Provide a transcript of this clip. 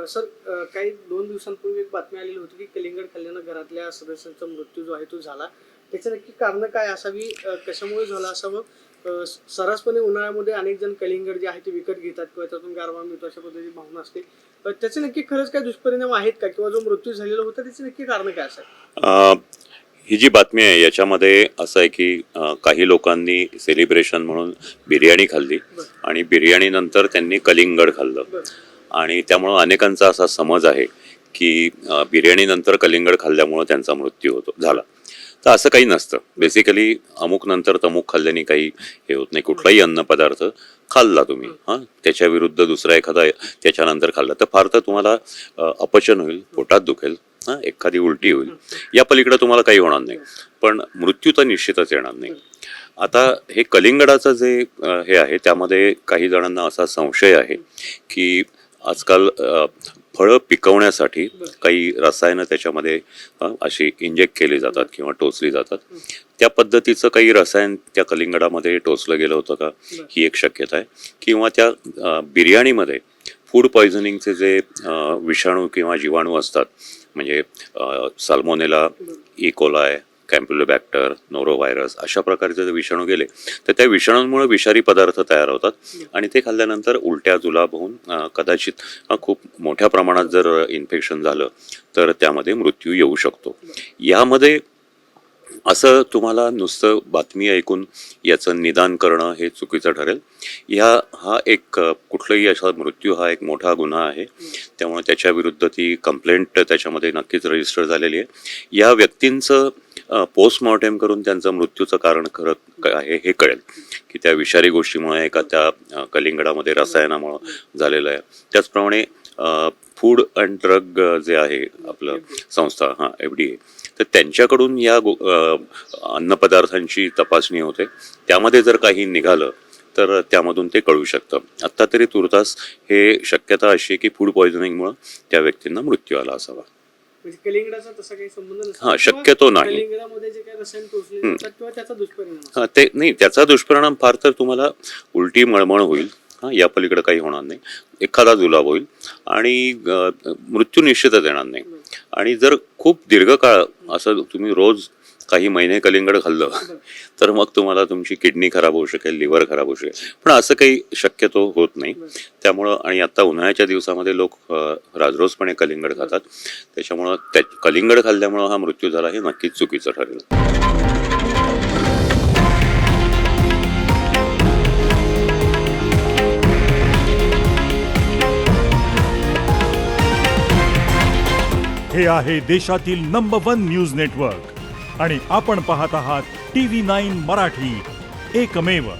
Sir काही 2 दिवसांपूर्वी एक बातमी आलेली होती की कलिंगड खाल्ल्यानं घरातल्या सदस्यांचा मृत्यू जो आहे तो झाला. त्याचं नक्की कारण काय असावी, कशामुळे झालं असावं? सर्रासपणे उन्हाळ्यामध्ये अनेक जण कलिंगड जे आहे ते विकत घेतात किंवा त्यातून गारवा मिळतो अशा पद्धतीची भावना असते. त्याचे नक्की खरंच काय दुष्परिणाम आहेत का, किंवा जो मृत्यू झालेला होता त्याचे नक्की कारण काय असेल? ही जी बातमी आहे याच्यामध्ये असं आहे की काही लोकांनी सेलिब्रेशन म्हणून बिर्याणी खाल्ली आणि बिर्याणीनंतर त्यांनी कलिंगड खाल्लं आणि त्यामुळं अनेकांचा असा समज आहे की बिर्याणीनंतर कलिंगड खाल्ल्यामुळं त्यांचा मृत्यू झाला. तर असं काही नसतं. बेसिकली अमुक नंतर तमुक खाल्ल्याने काही हे होत नाही. कुठलाही अन्नपदार्थ खाल्ला तुम्ही त्याच्या विरुद्ध दुसरा एखादा त्याच्यानंतर खाल्ला तर फार तर तुम्हाला अपचन होईल, पोटात दुखेल, एखादी उलटी होईल, या पलीकडे तुम्हाला काही होणार नाही, पण मृत्यू तर निश्चितच येणार नाही. आता हे कलिंगडाचं जे हे आहे त्यामध्ये काही जणांना असा संशय आहे की आजकाल फळं पिकवण्यासाठी काही रसायनं त्याच्यामध्ये अशी इंजेक्ट केली जातात किंवा टोचली जातात. त्या पद्धतीचं काही रसायन त्या कलिंगडामध्ये टोचलं गेलं होतं का, ही एक शक्यता आहे. किंवा त्या बिर्याणीमध्ये फूड पॉयझनिंगचे जे विषाणू किंवा जीवाणू असतात, म्हणजे साल्मोनेला, इकोलाय, कॅम्प्युलोबॅक्टर, नोरोव्हायरस अशा प्रकारचे जर विषाणू गेले तर त्या विषाणूंमुळे विषारी पदार्थ तयार होतात आणि ते खाल्ल्यानंतर उलट्या जुलाब होऊन कदाचित खूप मोठ्या प्रमाणात जर इन्फेक्शन झालं तर त्यामध्ये मृत्यू येऊ शकतो. यामध्ये असं तुम्हाला नुसतं बातमी ऐकून याचं निदान करणं हे चुकीचं ठरेल. हा एक कुठलाही असा मृत्यू हा एक मोठा गुन्हा आहे, त्यामुळे त्याच्या विरुद्ध ती कंप्लेंट त्याच्यामध्ये नक्कीच रजिस्टर झालेली आहे. या व्यक्तींचं पोस्टमॉर्टेम करून त्यांचं मृत्यूचं कारण खरं काय आहे हे कळेल की त्या विषारी गोष्टीमुळे का त्या कलिंगडामध्ये रसायनामुळं झालेलं आहे. त्याचप्रमाणे फूड अँड ड्रग जे आहे आपलं संस्था FDA, तर त्यांच्याकडून या अन्नपदार्थांची तपासणी होते. त्यामध्ये जर काही निघालं तर त्यामधून ते कळू शकतं. आत्ता तरी तुर्तास हे शक्यता अशी की फूड पॉयझनिंगमुळे त्या व्यक्तींना मृत्यू आला असावा. कलिंगडाचा तसा काही संबंध नसतो, शक्यतो नाही. कलिंगडामध्ये जे काही रसायन टोचले जातात किंवा त्याचा दुष्परिणाम ते नाही, त्याचा दुष्परिणाम फार तर तुम्हाला उलटी मळमळ होईल, या पलीकडे काही होणार नाही. एखादा जुलाब होईल आणि मृत्यू निश्चितच येणार नाही. आणि जर खूप दीर्घकाळ असं तुम्ही रोज काही महिने कलिंगड खाल्लं तर मग तुम्हाला तुमची किडनी खराब होऊ शकेल, लिव्हर खराब होऊ शकेल, पण असं काही शक्यतो होत नाही. त्यामुळं आणि आता उन्हाळ्याच्या दिवसामध्ये लोक राजरोसपणे कलिंगड खातात, त्याच्यामुळं कलिंगड खाल्ल्यामुळं हा मृत्यू झाला हे नक्कीच चुकीचं ठरेल. हे आहे देशातील नंबर 1 न्यूज नेटवर्क आणि आपण पाहत आहात TV9 मराठी, एकमेव.